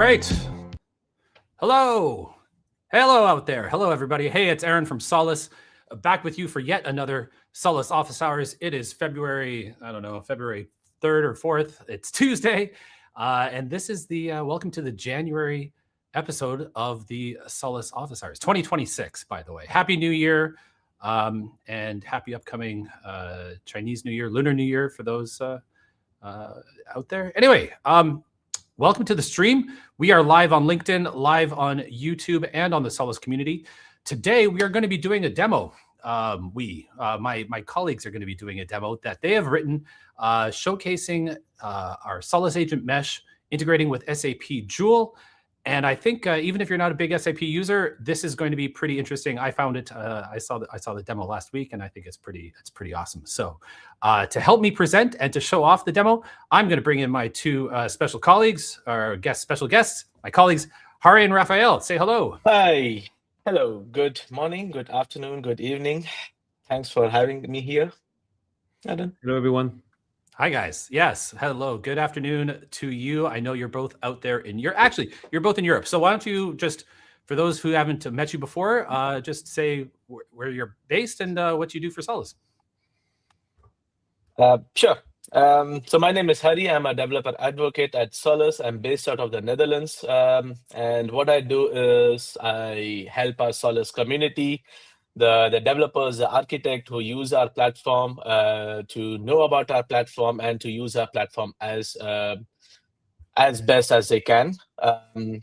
right. Hello out there. Hello, everybody. Hey, it's Aaron from Solace, back with you for yet another Solace Office Hours. It is February 3rd or 4th. It's Tuesday. And this is the welcome to the January episode of the Solace Office Hours 2026, by the way. Happy New Year and happy upcoming Chinese New Year, Lunar New Year for those out there. Anyway, welcome to the stream. We are live on LinkedIn, live on YouTube, and on the Solace community. Today, we are going to be doing a demo. My colleagues are going to be doing a demo that they have written, showcasing our Solace Agent Mesh, integrating with SAP Joule. And I think even if you're not a big SAP user, this is going to be pretty interesting. I found it. I saw the demo last week, and I think it's pretty awesome. So, to help me present and to show off the demo, I'm going to bring in my two special colleagues, or special guests, my colleagues, Hari and Raphael. Say hello. Hi. Hello. Good morning, good afternoon, good evening. Thanks for having me here. Adam. Hello, everyone. Hi, guys. Yes. Hello. Good afternoon to you. I know you're both out there you're both in Europe. So why don't you just, for those who haven't met you before, just say where you're based and what you do for Solace. Sure. So my name is Hari. I'm a developer advocate at Solace. I'm based out of the Netherlands. And what I do is I help our Solace community, the developers, the architect who use our platform to know about our platform and to use our platform as best as they can.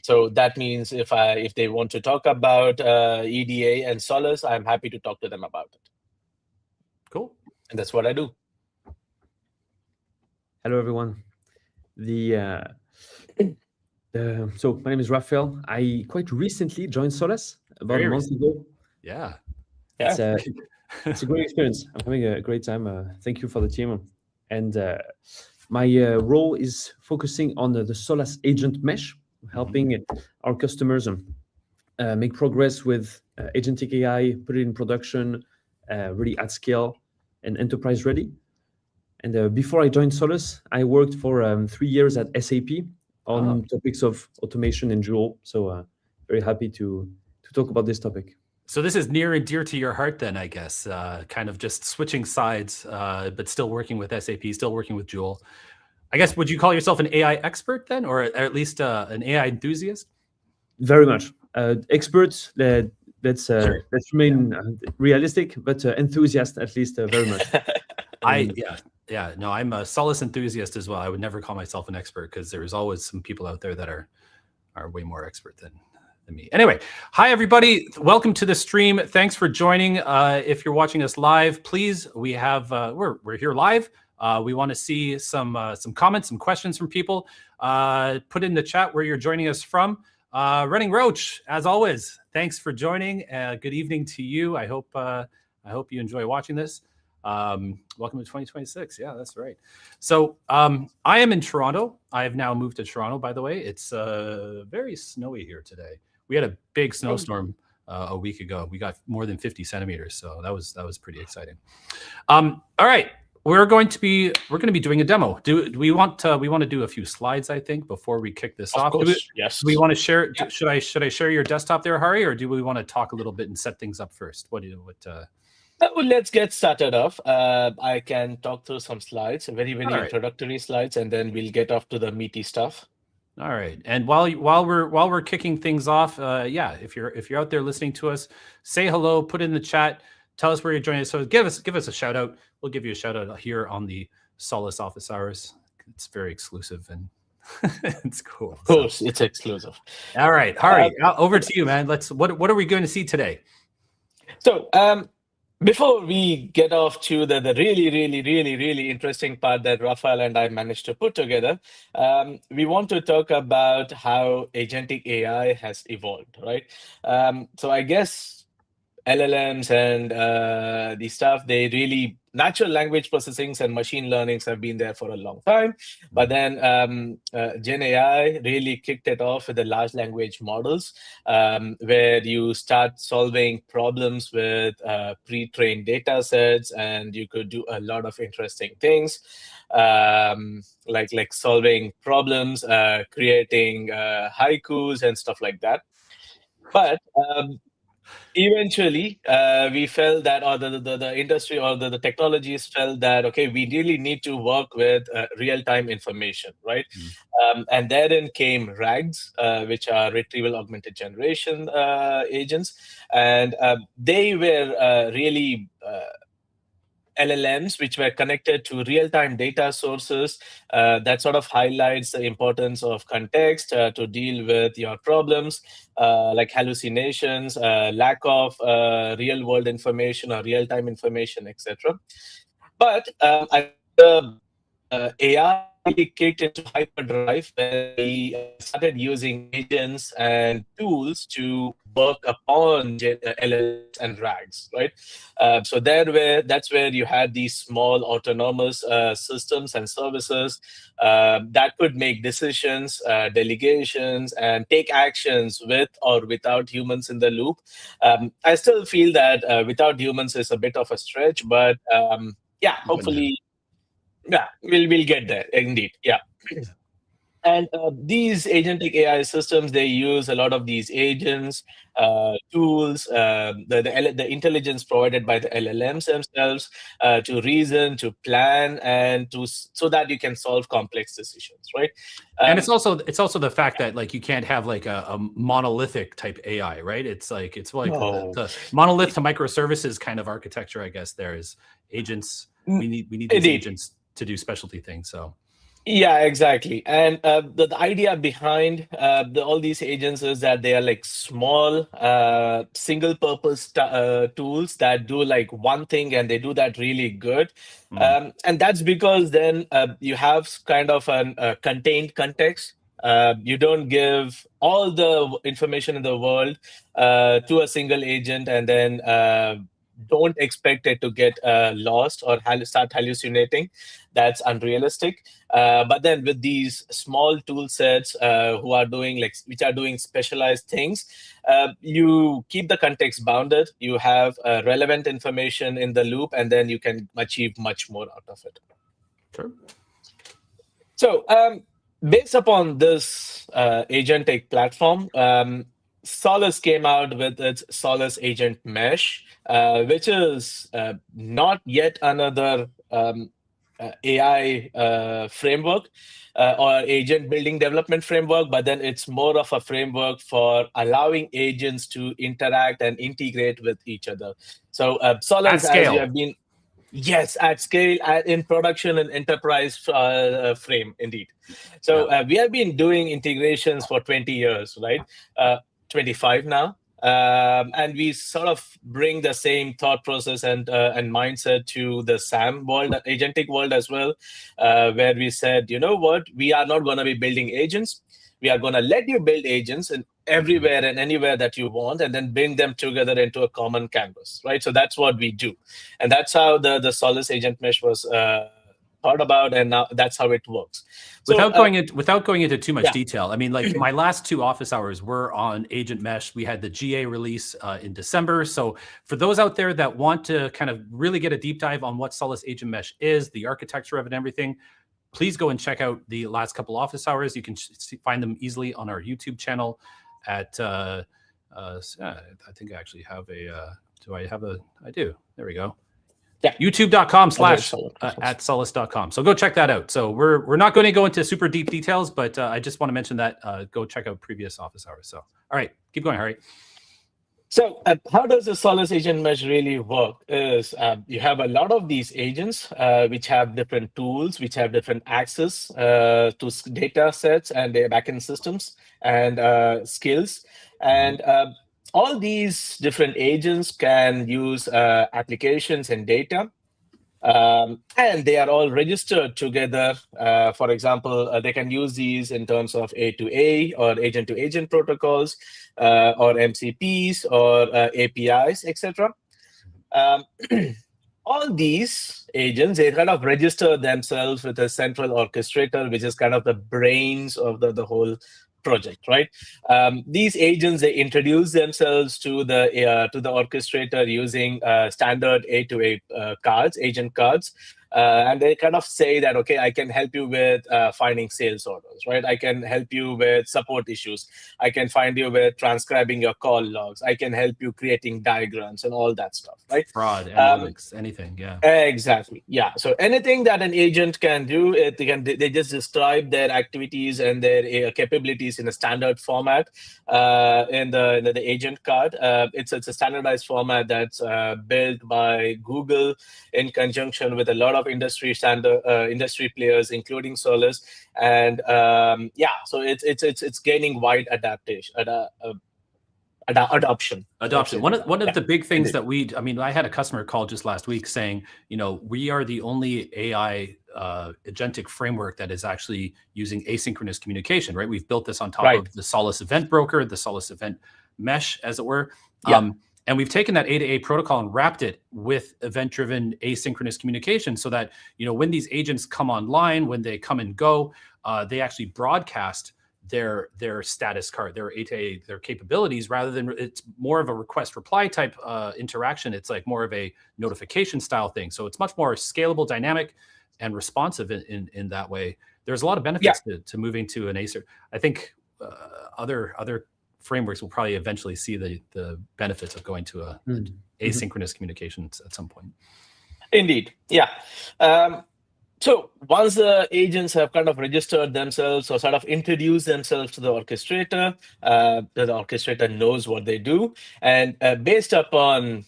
So that means if they want to talk about EDA and Solace, I'm happy to talk to them about it. Cool. And that's what I do. Hello, everyone. So my name is Raphael. I quite recently joined Solace about a month ago. Yeah. It's a great experience. I'm having a great time. Thank you for the team. And my role is focusing on the Solace Agent Mesh, helping our customers make progress with agentic AI, put it in production, really at scale and enterprise ready. And before I joined Solace, I worked for 3 years at SAP on topics of automation and Joule. So very happy to talk about this topic. So this is near and dear to your heart then, I guess, kind of just switching sides, but still working with SAP, still working with Joule. I guess, would you call yourself an AI expert then, or at least an AI enthusiast? Very much. Experts, let's remain realistic, but enthusiast at least very much. No, I'm a Solace enthusiast as well. I would never call myself an expert because there's always some people out there that are way more expert than me. Anyway, hi everybody. Welcome to the stream. Thanks for joining. If you're watching us live, please, we have we're here live. We want to see some comments, some questions from people. Put in the chat where you're joining us from. Running Roach, as always, thanks for joining. Good evening to you. I hope you enjoy watching this. Welcome to 2026. Yeah, that's right. So I am in Toronto. I have now moved to Toronto, by the way. It's very snowy here today. We had a big snowstorm a week ago. We got more than 50 centimeters, so that was pretty exciting. All right, we're going to be doing a demo. Do we want to do a few slides, I think, before we kick this off? Yes. Do we want to share? Yeah. Should I share your desktop there, Hari, or do we want to talk a little bit and set things up first? Well, let's get started off. I can talk through some slides, very introductory slides, and then we'll get off to the meaty stuff. All right. And while we're kicking things off, if you're out there listening to us, say hello, put in the chat, tell us where you're joining us. So give us a shout out. We'll give you a shout out here on the Solace Office Hours. It's very exclusive and it's cool. Of course, it's exclusive. All right, Hari, over to you, man. What are we going to see today? So before we get off to the really interesting part that Raphael and I managed to put together, we want to talk about how agentic AI has evolved, right? So I guess LLMs and the stuff, they really natural language processing and machine learnings have been there for a long time, but then Gen AI really kicked it off with the large language models, where you start solving problems with pre-trained data sets, and you could do a lot of interesting things, like solving problems, creating haikus and stuff like that. But eventually, we felt that, or the industry or the technologies felt that, okay, we really need to work with real-time information, right? And therein came RAGs, which are retrieval augmented generation agents. And they were really LLMs, which were connected to real-time data sources. That sort of highlights the importance of context to deal with your problems, like hallucinations, lack of real-world information or real-time information, etc. But the AI kicked into hyperdrive when we started using agents and tools to work upon LLMs and RAGs, right? So that's where you had these small autonomous systems and services that could make decisions, delegations, and take actions with or without humans in the loop. I still feel that without humans is a bit of a stretch, but yeah, hopefully. Yeah, we'll get there, indeed. Yeah. And these agentic AI systems, they use a lot of these agents, tools, the intelligence provided by the LLMs themselves to reason, to plan, and so that you can solve complex decisions, right? And it's also the fact that like you can't have like a monolithic type AI, right? It's like the monolith to microservices kind of architecture, I guess. There is agents. We need these Indeed. agents to do specialty things. So yeah, exactly. And the idea behind all these agents is that they are like small single purpose tools that do like one thing, and they do that really good. And that's because then you have kind of a contained context. You don't give all the information in the world to a single agent, and then don't expect it to get lost or start hallucinating. That's unrealistic. But then with these small tool sets which are doing specialized things, you keep the context bounded, you have relevant information in the loop, and then you can achieve much more out of it. Sure. So based upon this agentic platform, Solace came out with its Solace Agent Mesh, which is not yet another AI framework or agent building development framework, but then it's more of a framework for allowing agents to interact and integrate with each other. So Solace, as you have been, yes, at scale, in production and enterprise frame, indeed. So we have been doing integrations for 20 years, right? 25 now. And we sort of bring the same thought process and mindset to the SAM world, agentic world as well, where we said, you know what, we are not going to be building agents. We are going to let you build agents in everywhere and anywhere that you want, and then bring them together into a common canvas, right? So that's what we do. And that's how the Solace Agent Mesh was thought about, and now that's how it works. So, without going into too much detail, I mean, like my last two office hours were on Agent Mesh. We had the GA release in December. So for those out there that want to kind of really get a deep dive on what Solace Agent Mesh is, the architecture of it and everything, please go and check out the last couple office hours. You can find them easily on our YouTube channel at, I think I actually have I do. There we go. Yeah. YouTube.com/@Solace.com. So go check that out. So we're not going to go into super deep details, but I just want to mention that go check out previous office hours. So, all right, keep going, Harry. So how does the Solace Agent Mesh really work is you have a lot of these agents which have different tools, which have different access to data sets and their backend systems and skills. And all these different agents can use applications and data. And they are all registered together. For example, they can use these in terms of A2A or agent-to-agent protocols or MCPs or APIs, etc. all these agents, they kind of register themselves with a central orchestrator, which is kind of the brains of the whole project, right? These agents, they introduce themselves to the orchestrator using standard A2A cards, agent cards. And they kind of say that, okay, I can help you with finding sales orders, right? I can help you with support issues. I can find you with transcribing your call logs. I can help you creating diagrams and all that stuff, right? Fraud, analytics, anything, yeah. Exactly, yeah. So anything that an agent can do, they just describe their activities and their capabilities in a standard format in the agent card. It's a standardized format that's built by Google in conjunction with a lot of industry players, including Solace, and so it's gaining wide adoption. One of the big things that I had a customer call just last week saying, we are the only AI agentic framework that is actually using asynchronous communication, right? We've built this on top of the Solace event broker, the Solace event mesh, as it were. And we've taken that A2A protocol and wrapped it with event-driven asynchronous communication so that, when these agents come online, when they come and go, they actually broadcast their status card, their A2A, their capabilities, rather than it's more of a request reply type interaction. It's like more of a notification style thing. So it's much more scalable, dynamic, and responsive in that way. There's a lot of benefits to moving to an ASYNC. I think other frameworks will probably eventually see the benefits of going to a asynchronous communications at some point. Indeed, yeah. So once the agents have kind of registered themselves or sort of introduced themselves to the orchestrator, the orchestrator knows what they do. And based upon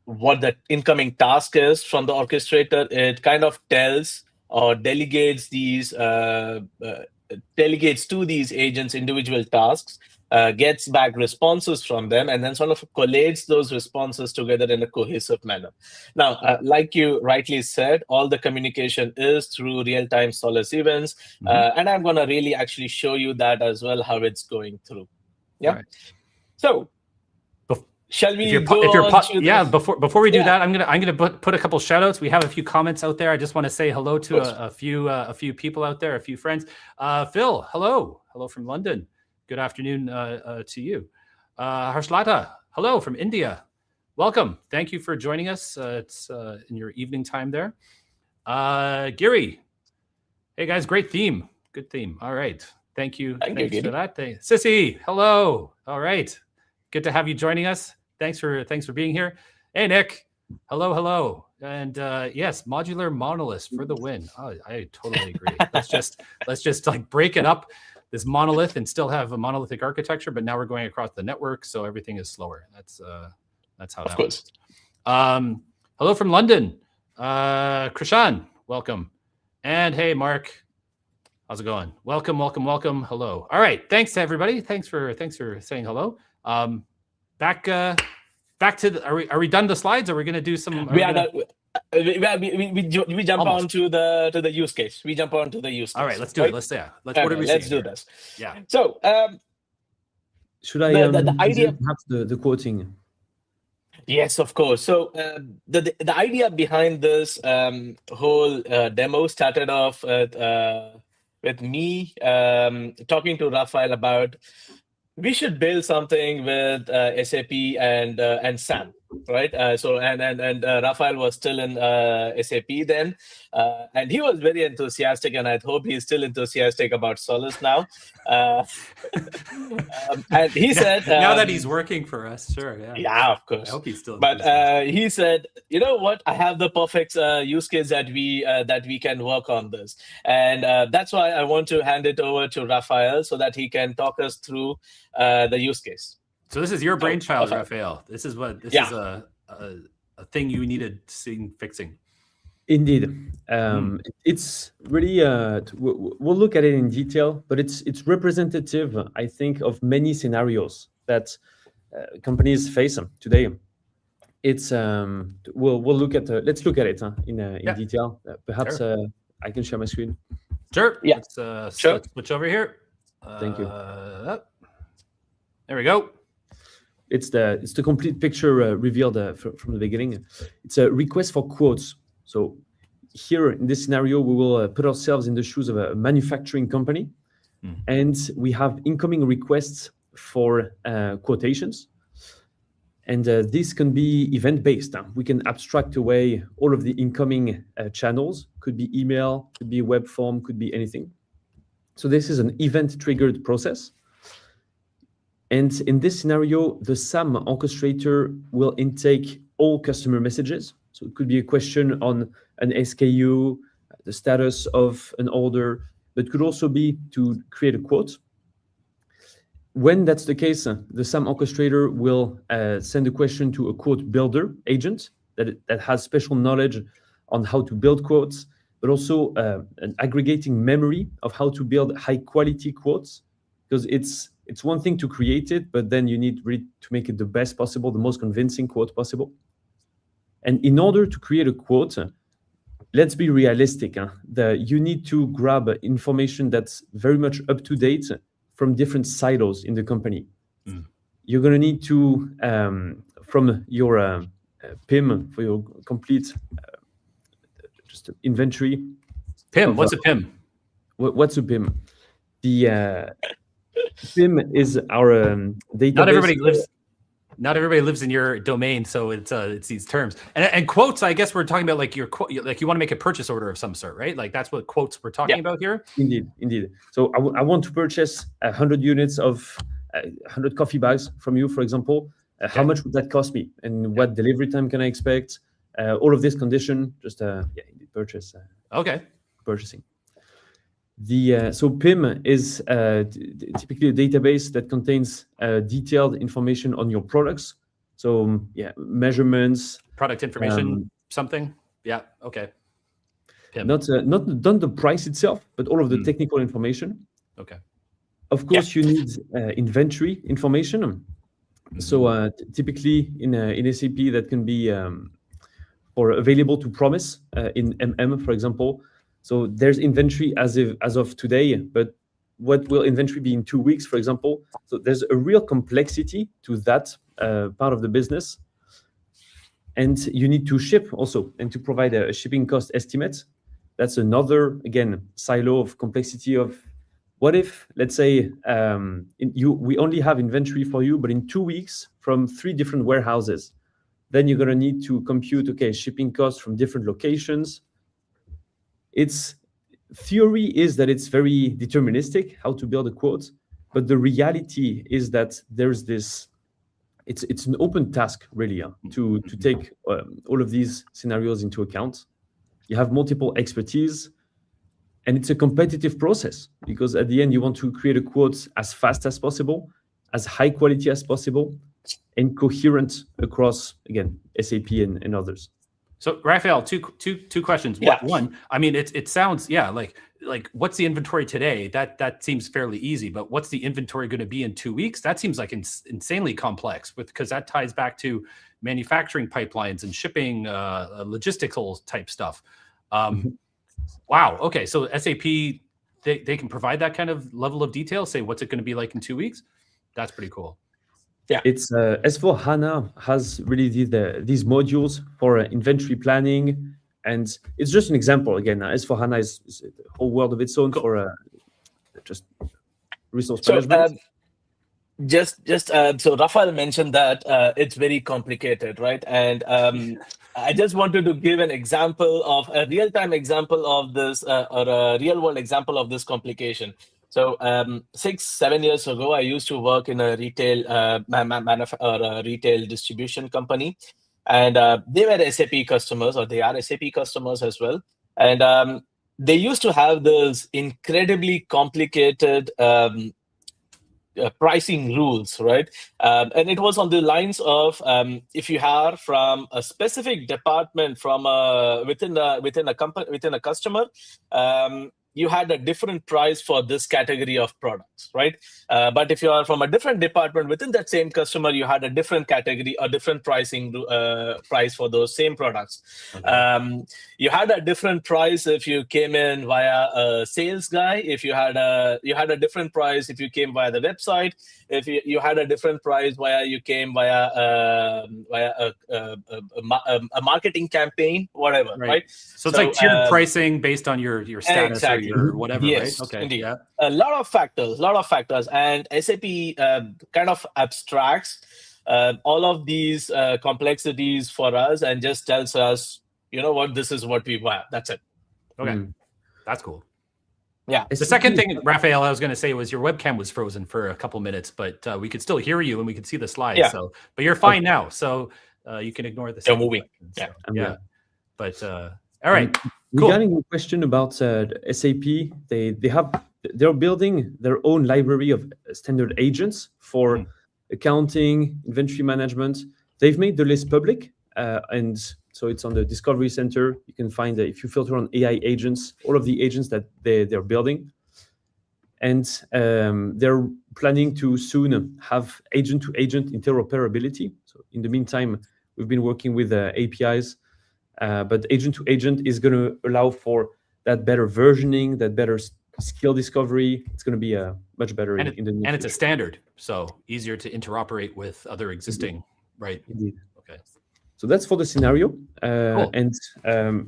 what the incoming task is from the orchestrator, it kind of tells or delegates to these agents individual tasks, gets back responses from them, and then sort of collates those responses together in a cohesive manner. Now, like you rightly said, all the communication is through real-time Solace events, and I'm going to really actually show you that as well, how it's going through. Yeah. Right. So, shall we before we do that, I'm gonna put a couple shout outs. We have a few comments out there. I just want to say hello to a few people out there, a few friends. Phil, hello from London. Good afternoon to you. Harshlata, hello from India. Welcome. Thank you for joining us. It's in your evening time there. Giri, hey guys, great theme. Good theme. All right. Thank you. Thanks for that. Sissy, hello. All right. Good to have you joining us. Thanks for being here. Hey, Nick. Hello. And yes, modular monoliths for the win. Oh, I totally agree. let's just like break it up, this monolith, and still have a monolithic architecture, but now we're going across the network, so everything is slower. That's how that works. Hello from London. Krishan, welcome. And hey, Mark. How's it going? Welcome. Hello. All right. Thanks to everybody. Thanks for saying hello. Back to the, are we done the slides? Are we going to do some? We jump on to the use case. We jump on to the use case. All right, let's do it. Let's do this. Yeah. So should I the idea perhaps the quoting? Yes, of course. So the idea behind this whole demo started off with me talking to Raphael about we should build something with SAP and SAM, right? So Raphael was still in SAP then, and he was very enthusiastic, and I hope he's still enthusiastic about Solace now. And he said, now that he's working for us, sure, yeah, of course. I hope he's still. But he said, you know what? I have the perfect use case that we can work on this, and that's why I want to hand it over to Raphael so that he can talk us through the use case. So this is your brainchild, Raphael. This is a thing you needed seeing fixing. Indeed, it's really we'll look at it in detail, but it's representative, I think, of many scenarios that companies face today. It's we'll look at let's look at it in detail. Perhaps sure. I can share my screen. Sure. Yeah. Let's switch over here. Thank you. There we go. It's the complete picture revealed from the beginning. It's a request for quotes. So here in this scenario, we will put ourselves in the shoes of a manufacturing company, and we have incoming requests for quotations. And this can be event-based. We can abstract away all of the incoming channels. Could be email, could be web form, could be anything. So this is an event-triggered process. And in this scenario, the SAM orchestrator will intake all customer messages. So it could be a question on an SKU, the status of an order, but could also be to create a quote. When that's the case, the SAM orchestrator will send a question to a quote builder agent that has special knowledge on how to build quotes, but also an aggregating memory of how to build high quality quotes, because it's one thing to create it, but then you need really to make it the best possible, the most convincing quote possible. And in order to create a quote, let's be realistic. You need to grab information that's very much up to date from different silos in the company. You're going to need to, from your PIM, for your complete just inventory. PIM, what's a PIM? What's a PIM? The PIM is our database. Not everybody lives in your domain, so it's these terms. And quotes, I guess we're talking about like you want to make a purchase order of some sort, right? Like that's what quotes we're talking about here. Indeed. So I want to purchase 100 units of 100 coffee bags from you, for example. How much would that cost me? And what delivery time can I expect? All of this condition, just purchase. Purchasing. So PIM is typically a database that contains detailed information on your products. So measurements, product information, something. Yeah. Okay. PIM. Not the price itself, but all of the technical information. Okay. Of course, you need inventory information. So typically in SAP, that can be or available to promise in MM, for example. So there's inventory as of today, but what will inventory be in 2 weeks, for example? So there's a real complexity to that part of the business. And you need to ship also and to provide a shipping cost estimate. That's another, again, silo of complexity of what if, let's say, we only have inventory for you, but in 2 weeks from 3 different warehouses. Then you're going to need to compute, shipping costs from different locations. Its theory is that it's very deterministic how to build a quote, but the reality is that there's this. It's an open task really to take all of these scenarios into account. You have multiple expertise, and it's a competitive process because at the end you want to create a quote as fast as possible, as high quality as possible, and coherent across again SAP and others. So Raphael, two questions. Yeah. One, I mean, it sounds like what's the inventory today? That seems fairly easy, but what's the inventory going to be in 2 weeks? That seems like insanely complex because that ties back to manufacturing pipelines and shipping, logistical type stuff. Wow. Okay. So SAP, they can provide that kind of level of detail. Say what's it going to be like in 2 weeks? That's pretty cool. Yeah, it's S/4HANA has really these modules for inventory planning, and it's just an example. Again, S/4HANA is a whole world of its own for just resource management. So Raphael mentioned that it's very complicated, right? And I just wanted to give an example of a real-time example of this, or a real-world example of this complication. So 6-7 years ago, I used to work in a retail retail distribution company, and they were SAP customers, or they are SAP customers as well. And they used to have this incredibly complicated pricing rules, right? And it was on the lines of if you are from a specific department from within a customer. you had a different price for this category of products, right? But if you are from a different department within that same customer, you had a different category, a different pricing price for those same products. Okay. You had a different price if you came in via a sales guy. If you had a different price if you came via the website. If you had a different price you came via a marketing campaign, whatever, right? So it's like tiered pricing based on your status exactly. or your whatever, yes, right? Okay. Indeed. Yeah. A lot of factors, and SAP kind of abstracts all of these complexities for us and just tells us, you know what, this is what we want. That's it. Okay. That's cool. Yeah. The second thing, Raphael, I was going to say was your webcam was frozen for a couple minutes, but we could still hear you and we could see the slides. Yeah. So, but you're fine now, so you can ignore the You're moving. So, yeah. But all right. Regarding your question about SAP, they're building their own library of standard agents for accounting, inventory management. They've made the list public, and so it's on the Discovery Center. You can find if you filter on AI agents, all of the agents that they're building. And they're planning to soon have agent-to-agent interoperability. So in the meantime, we've been working with APIs, but agent-to-agent is going to allow for that better versioning, that better skill discovery. It's going to be much better in the near future. And it's a standard, so easier to interoperate with other existing, right? Indeed. Okay. So that's for the scenario. Cool. And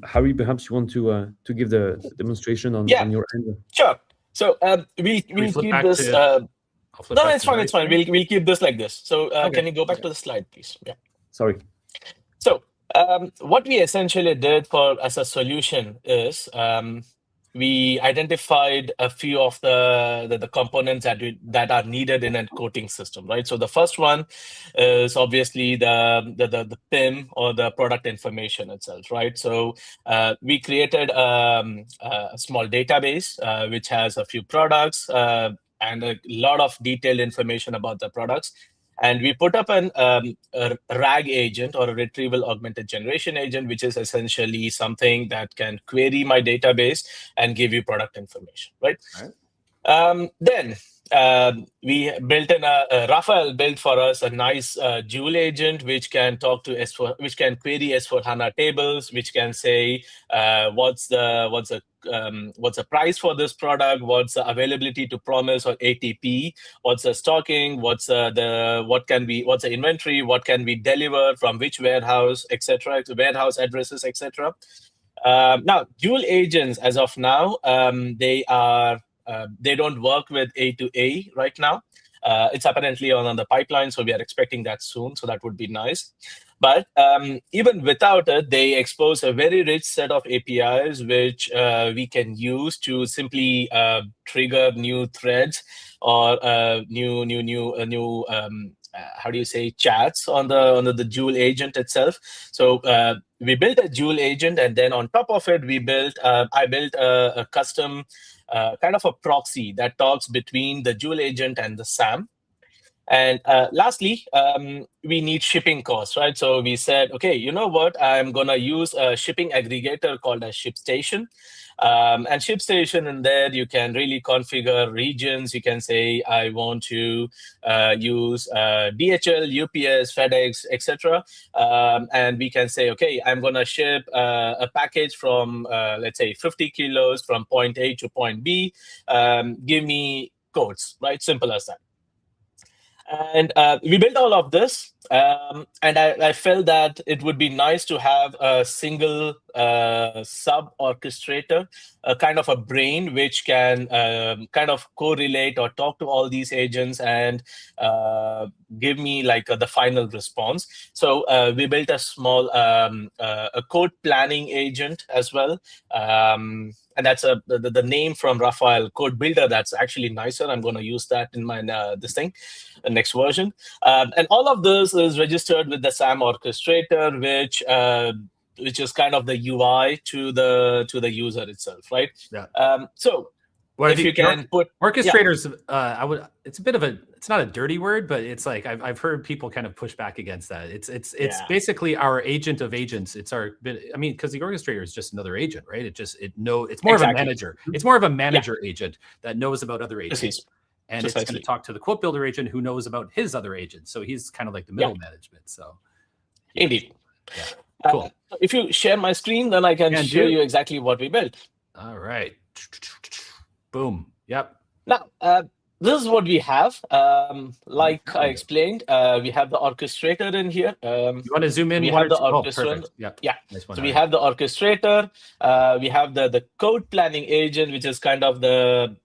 Harry, perhaps you want to give the demonstration on your end. Sure. So we'll keep this. No, it's fine. It's fine. We'll keep this like this. So can you go back to the slide, please? Yeah. Sorry. So what we essentially did as a solution is we identified a few of the components that are needed in a quoting system, right? So the first one is obviously the PIM, or the product information itself, right? So we created a small database which has a few products and a lot of detailed information about the products. And we put up a RAG agent, or a retrieval augmented generation agent, which is essentially something that can query my database and give you product information, right? Then we built Raphael built for us a nice Joule agent, which can talk to which can query S4HANA tables, which can say what's the price for this product, what's the availability to promise or ATP, what's the stocking, what's the inventory, what can we deliver from which warehouse, etc., to warehouse addresses, etc. Now, Joule agents, as of now, they don't work with A to A right now. It's apparently on the pipeline, so we are expecting that soon. So that would be nice. But even without it, they expose a very rich set of APIs, which we can use to simply trigger new threads or chats on the Joule agent itself. So we built a Joule agent, and then on top of it, I built a custom kind of a proxy that talks between the Joule agent and the SAM. And lastly, we need shipping costs, right? So we said, okay, you know what? I'm going to use a shipping aggregator called a ShipStation. And ShipStation, in there, you can really configure regions. You can say, I want to use DHL, UPS, FedEx, etc. And we can say, okay, I'm going to ship a package from, let's say, 50 kilos from point A to point B. Give me codes, right? Simple as that. And we built all of this, and I felt that it would be nice to have a single sub-orchestrator, a kind of a brain which can kind of correlate or talk to all these agents and give me like the final response. So we built a small a code planning agent as well. And that's the name from Raphael, Code Builder. That's actually nicer. I'm going to use that in my the next version. And all of this is registered with the SAM orchestrator, which is kind of the UI to the user itself, right? Yeah. So Well, if you can put orchestrators, it's a bit of it's not a dirty word, but it's like I've heard people kind of push back against that. It's basically our agent of agents. It's because the orchestrator is just another agent, right? It's more of a manager. It's more of a manager agent that knows about other agents. And it's going to talk to the quote builder agent who knows about his other agent. So he's kind of like the middle management. So indeed. Yeah. Cool. If you share my screen, then I can show you exactly what we built. All right. Boom. Yep. Now, this is what we have. Like I explained, we have the orchestrator in here. You want to zoom in? We have the orchestrator. Yep. Yeah. Nice one. So we have the orchestrator. We have the code planning agent, which is kind of the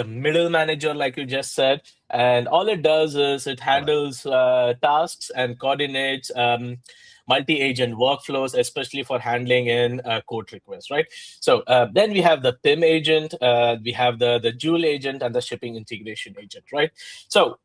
middle manager, like you just said. And all it does is it handles tasks and coordinates multi-agent workflows, especially for handling in code requests, right? So then we have the PIM agent, we have the Joule agent, and the shipping integration agent, right? So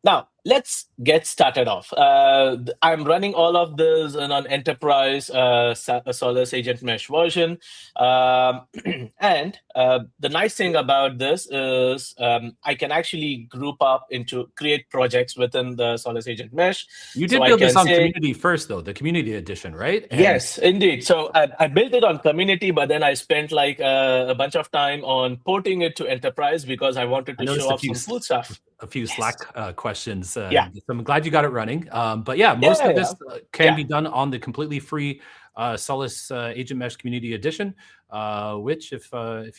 now let's get started off. I'm running all of this in an enterprise Solace agent mesh version. And the nice thing about this is I can actually group up into create projects within the Solace agent mesh. You did build this on community first, though, the community edition, right? And yes, indeed. So I built it on community, but then I spent like a bunch of time on porting it to enterprise because I wanted to show off some cool stuff. A few Slack questions. So I'm glad you got it running. But yeah, most of this can be done on the completely free Solace Agent Mesh Community Edition, which if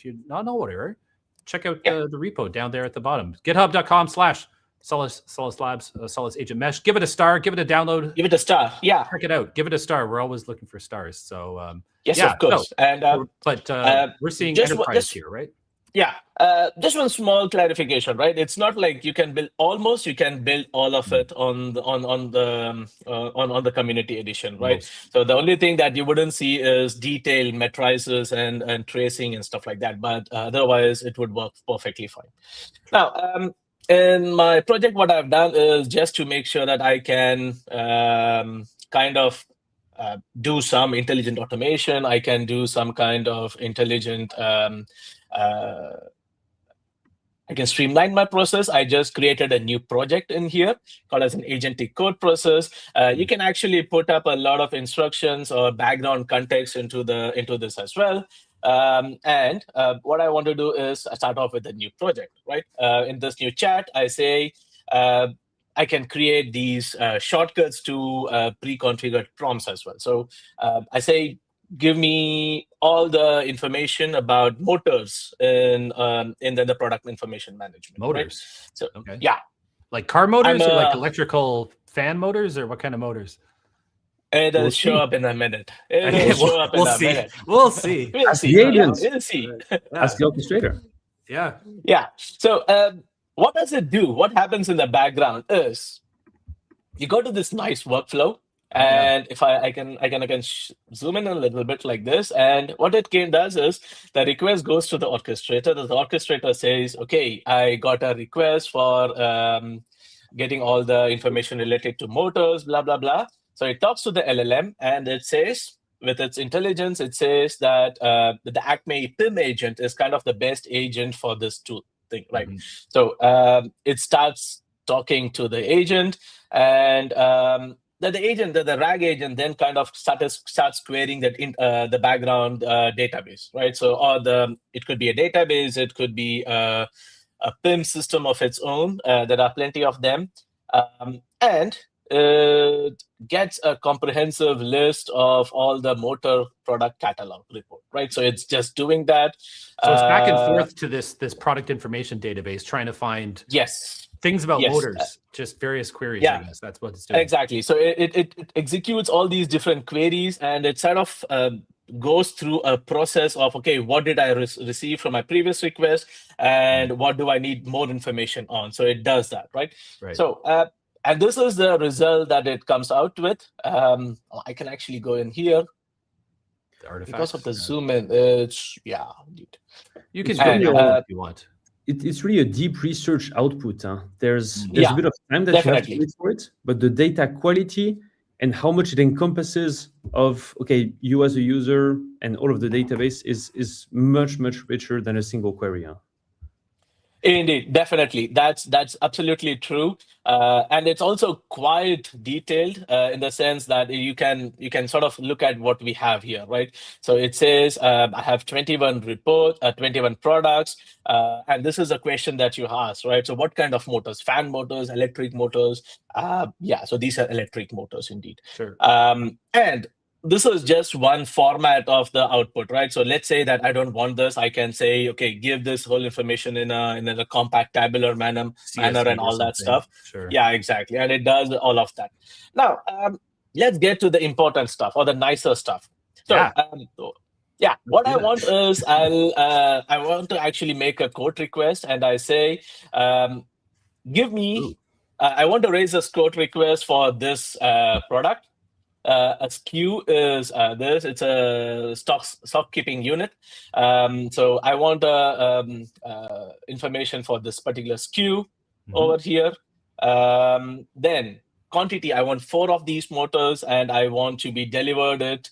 you're not aware, check out the repo down there at the bottom. GitHub.com/Solace Labs, Solace Agent Mesh. Give it a star. Give it a download. Give it a star. Yeah. Check it out. Give it a star. We're always looking for stars. So yes, of course. But we're seeing enterprise here, right? Yeah, just one small clarification, right? It's not like you can build you can build all of it on the community edition, right? So the only thing that you wouldn't see is detailed matrices and tracing and stuff like that, but otherwise it would work perfectly fine. Now, in my project, what I've done is just to make sure that I can kind of do some intelligent automation. I can do some kind of intelligent I can streamline my process. I just created a new project in here called as an agentic code process. You can actually put up a lot of instructions or background context into this as well. And what I want to do is start off with a new project, right? In this new chat, I say I can create these shortcuts to pre-configured prompts as well. So I say, give me all the information about motors in the product information management. Motors. Right? So yeah, like car motors or like electrical fan motors, or what kind of motors? It'll show up in a minute. We'll see. We'll see. As the agent. We'll see. As the orchestrator. Yeah. Yeah. So what does it do? What happens in the background is you go to this nice workflow. And if I can zoom in a little bit like this, and what it does is the request goes to the orchestrator. The orchestrator says, okay, I got a request for getting all the information related to motors, blah, blah, blah. So it talks to the LLM and it says, with its intelligence, it says that the Acme PIM agent is kind of the best agent for this thing, right? So it starts talking to the agent, and the RAG agent then kind of starts querying that in the background database, right? So it could be a database, it could be a PIM system of its own. There are plenty of them, and it gets a comprehensive list of all the motor product catalog report, right? So it's just doing that. So it's back and forth to this product information database, trying to find things about motors, just various queries. I guess that's what it's doing. Exactly. So it executes all these different queries, and it sort of goes through a process of, okay, what did I receive from my previous request, and what do I need more information on? So it does that, right? So and this is the result that it comes out with. I can actually go in here. The artifacts, because of the zoom in. It's you can zoom in if you want. It's really a deep research output. There's a bit of time that you have to wait for it, but the data quality and how much it encompasses of, okay, you as a user and all of the database is much, much richer than a single query. Huh? Indeed, definitely. That's absolutely true, and it's also quite detailed in the sense that you can sort of look at what we have here, right? So it says I have 21 products, and this is a question that you asked, right? So what kind of motors? Fan motors, electric motors? Yeah, so these are electric motors indeed. Sure. And this is just one format of the output, right? So let's say that I don't want this. I can say, okay, give this whole information in a compact tabular manner CSV and or all that something. stuff. Sure. Yeah, exactly. And it does all of that. Now, let's get to the important stuff or the nicer stuff. So, what I want is I want to actually make a code request, and I say, give me, I want to raise a code request for this product. A SKU is this. It's a stock keeping unit. So I want information for this particular SKU over here. Then quantity, I want 4 of these motors, and I want to be delivered it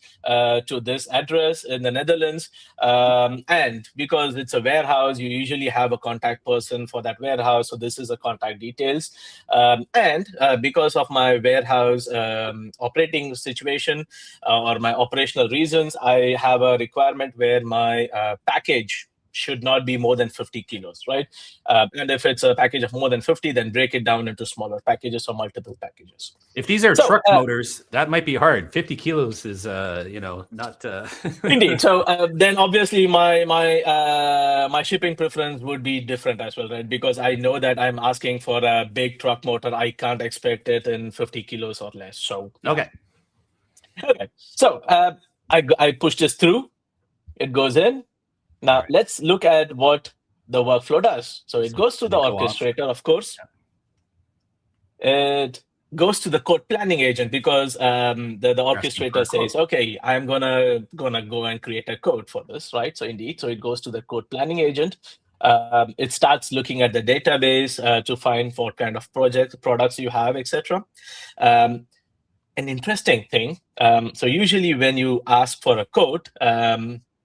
to this address in the Netherlands. And because it's a warehouse, you usually have a contact person for that warehouse. So this is the contact details. And because of my warehouse operating situation or my operational reasons, I have a requirement where my package should not be more than 50 kilos, right? And if it's a package of more than 50, then break it down into smaller packages or multiple packages. If these are truck motors, that might be hard. 50 kilos is, not. Indeed. So then obviously my shipping preference would be different as well, right? Because I know that I'm asking for a big truck motor. I can't expect it in 50 kilos or less. So okay. So I push this through. It goes in. Now, let's look at what the workflow does. So it goes to the orchestrator, of course. It goes to the code planning agent because the orchestrator says, okay, I'm gonna go and create a code for this, right? So indeed, so it goes to the code planning agent. It starts looking at the database to find what kind of products you have, etc. An interesting thing. So usually when you ask for a code,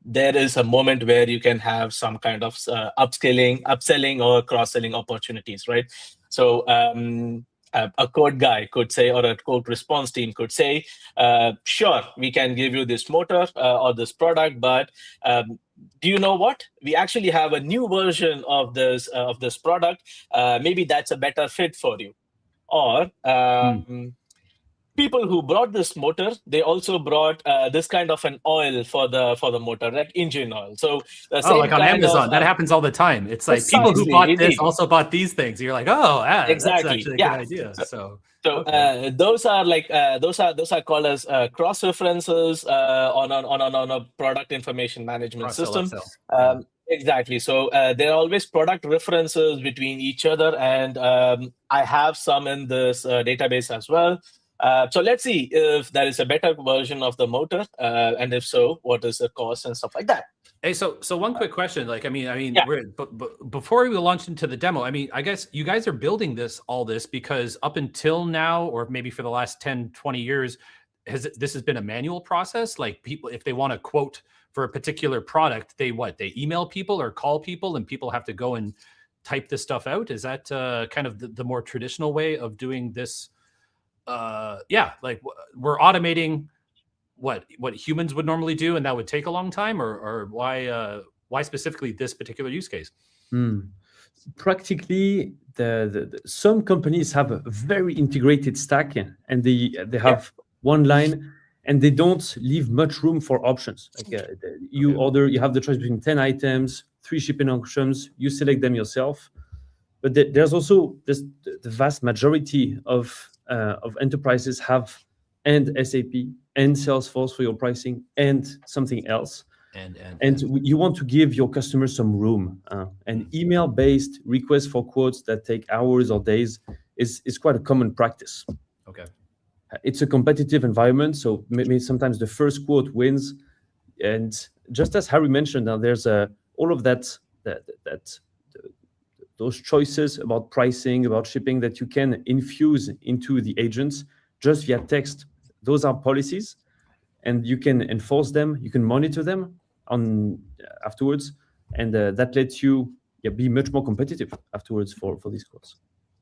there is a moment where you can have some kind of upselling or cross-selling opportunities, right? So a code guy could say, or a code response team could say, sure, we can give you this motor or this product, but do you know what? We actually have a new version of this product. Maybe that's a better fit for you. Or people who brought this motor, they also brought this kind of an oil for the motor, like engine oil. So the same like on Amazon, that happens all the time. It's like people who bought this also bought these things. You're like, oh, exactly. That's actually a good idea. So those are like those are called as cross references on a product information management system. Exactly. So there are always product references between each other, and I have some in this database as well. So let's see if there is a better version of the motor, and if so, what is the cost and stuff like that. Hey, so one quick question. Like, I mean, before we launched into the demo, I mean, I guess you guys are building all this because up until now, or maybe for the last 10, 20 years, this has been a manual process. Like people, if they want to quote for a particular product, they email people or call people, and people have to go and type this stuff out. Is that kind of the more traditional way of doing this? Like we're automating what humans would normally do, and that would take a long time, or why specifically this particular use case? Practically, some companies have a very integrated stack, and they have one line, and they don't leave much room for options. Like you have the choice between 10 items, 3 shipping options. You select them yourself. But there's also the vast majority of enterprises have and SAP and Salesforce for your pricing and something else. And you want to give your customers some room. And email-based requests for quotes that take hours or days is quite a common practice. Okay. It's a competitive environment, so maybe sometimes the first quote wins. And just as Harry mentioned, now there's all of those choices about pricing, about shipping that you can infuse into the agents just via text. those are policies, and you can enforce them, you can monitor them on afterwards, and that lets you be much more competitive afterwards for these quotes.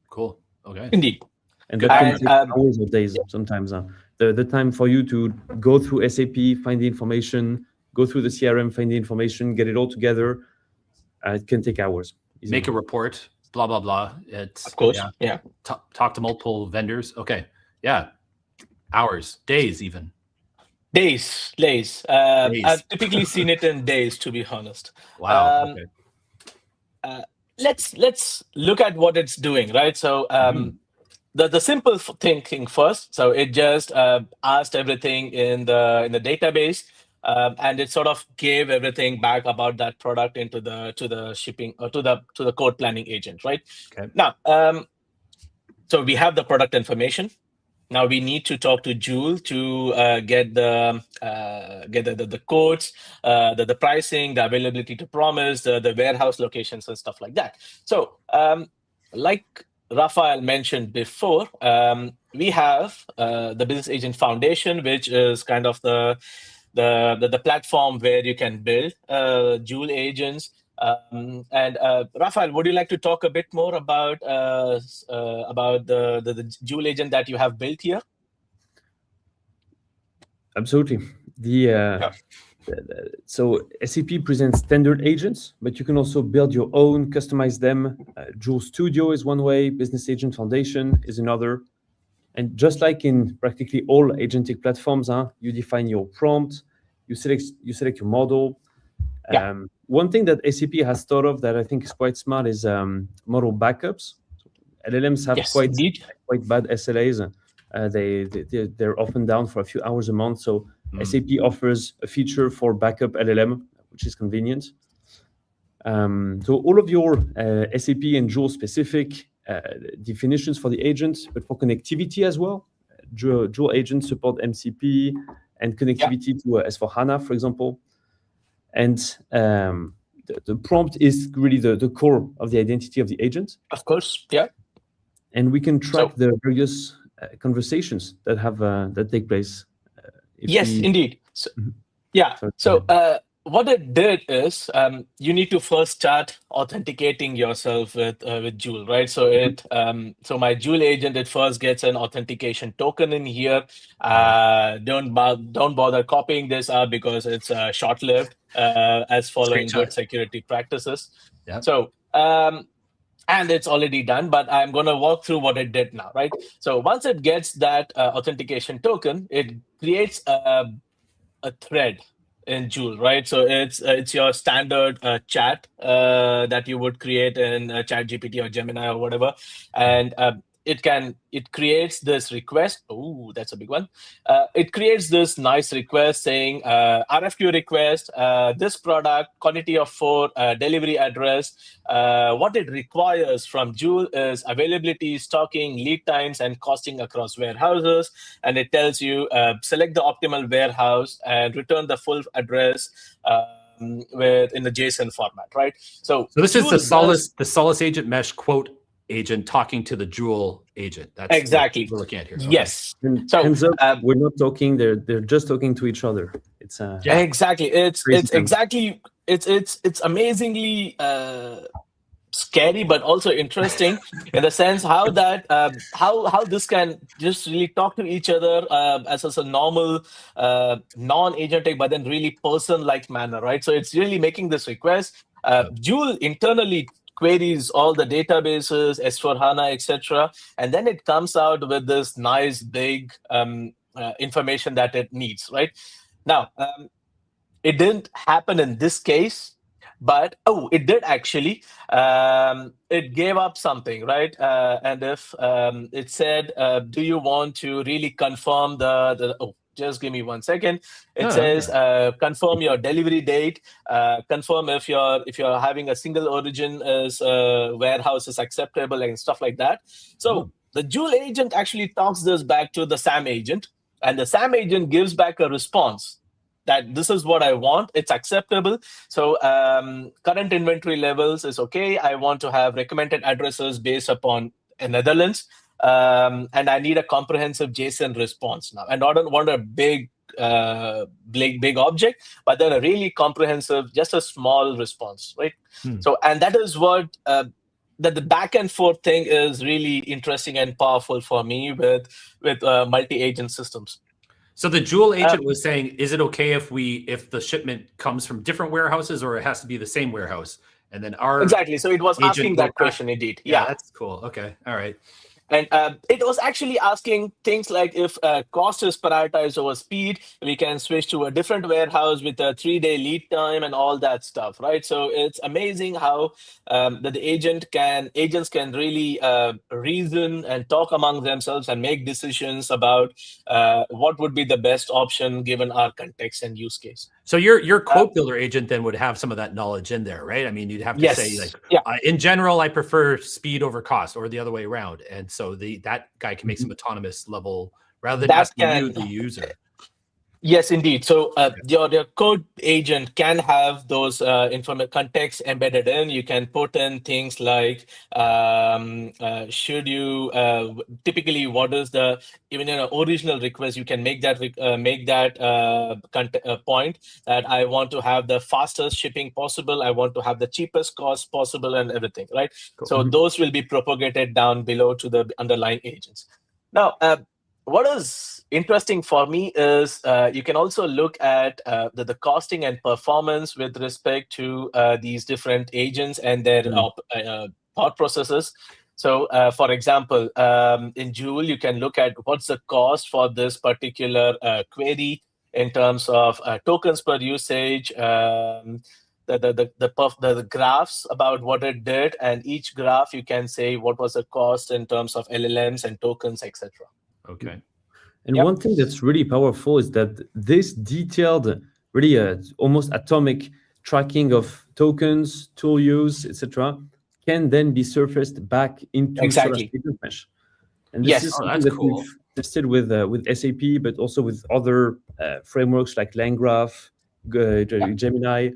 Cool. Okay. Indeed. And that can take hours or days sometimes. The time for you to go through SAP, find the information, go through the CRM, find the information, get it all together, it can take hours. Easily. Make a report, blah, blah, blah. It's, of course, yeah. Talk to multiple vendors. Okay. Yeah. Hours, days even. Days. I've typically seen it in days, to be honest. Wow. Okay. Let's look at what it's doing, right? So the simple thinking first. So it just asked everything in the database, and it sort of gave everything back about that product into the shipping or to the code planning agent, right? Okay. Now, so we have the product information. Now we need to talk to Joule to get the codes, the pricing, the availability to promise, the warehouse locations and stuff like that. So like Raphael mentioned before, we have the Business Agent Foundation, which is kind of the platform where you can build Joule agents. And Raphael, would you like to talk a bit more about the Joule agent that you have built here? Absolutely. So SAP presents standard agents, but you can also build your own, customize them. Joule Studio is one way, Business Agent Foundation is another. And just like in practically all agentic platforms, you define your prompt, you select your model. One thing that SAP has thought of that I think is quite smart is model backups. LLMs have quite bad SLAs. They're often down for a few hours a month. So SAP offers a feature for backup LLM, which is convenient. So all of your SAP and Joule specific definitions for the agents, but for connectivity as well. Joule agents support MCP and connectivity to S/4HANA, for example. And the prompt is really the core of the identity of the agent. Of course, yeah. And we can track the various conversations that take place. Indeed. So, So what it did is you need to first start authenticating yourself with Joule, right? So so my Joule agent, it first gets an authentication token in here. Don't bother copying this up because it's short-lived, as following good security practices. Yeah. So and it's already done, but I'm going to walk through what it did now, right? So once it gets that authentication token, it creates a thread in Joule, right? So it's your standard chat that you would create in ChatGPT or Gemini or whatever, and it creates this request. Oh, that's a big one. It creates this nice request saying RFQ request, this product, quantity of 4, delivery address. What it requires from Joule is availability, stocking, lead times, and costing across warehouses. And it tells you select the optimal warehouse and return the full address in the JSON format, right? So this is the Solace agent mesh quote agent talking to the Joule agent. That's exactly what we're looking at here. Yes. So we're not talking; they're just talking to each other. It's exactly. It's amazingly scary, but also interesting in the sense how this can just really talk to each other as a normal non-agentic, but then really person-like manner, right? So it's really making this request. Joule internally queries all the databases, S/4HANA, etc., and then it comes out with this nice big information that it needs, right? Now, it didn't happen in this case, but it did actually. It gave up something, right? And if it said, "Do you want to really confirm just give me 1 second." It says, confirm your delivery date, confirm if you're having a single origin warehouse is acceptable and stuff like that. So the Joule agent actually talks this back to the SAM agent, and the SAM agent gives back a response that this is what I want. It's acceptable. So current inventory levels is okay. I want to have recommended addresses based upon Netherlands. and I need a comprehensive JSON response now. And I don't want a big object, but then a really comprehensive, just a small response, right? So, and that is what that the back and forth thing is really interesting and powerful for me with multi-agent systems. So the Joule agent was saying, is it okay if the shipment comes from different warehouses, or it has to be the same warehouse? And then our exactly. So it was asking that question indeed. Yeah, that's cool. Okay, all right. And it was actually asking things like if cost is prioritized over speed, we can switch to a different warehouse with a 3-day lead time and all that stuff, right? So it's amazing how that the agents can really reason and talk among themselves and make decisions about what would be the best option given our context and use case. So your quote builder agent then would have some of that knowledge in there, right? I mean, you'd have to say like, in general, I prefer speed over cost, or the other way around. And so that guy can make some autonomous level rather than asking you, the user. Yes, indeed. So your code agent can have those context embedded in. You can put in things like, should you typically what is the even in an original request, you can make that point that I want to have the fastest shipping possible. I want to have the cheapest cost possible and everything, right? Cool. So those will be propagated down below to the underlying agents. Now, what is interesting for me is you can also look at the costing and performance with respect to these different agents and their thought processes. So, for example, in Joule, you can look at what's the cost for this particular query in terms of tokens per usage, the graphs about what it did, and each graph you can say what was the cost in terms of LLMs and tokens, etc. Okay. And one thing that's really powerful is that this detailed, really almost atomic tracking of tokens, tool use, etc., can then be surfaced back into Solace Agent Mesh. And this is something that we've tested with SAP, but also with other frameworks like LangGraph, Gemini.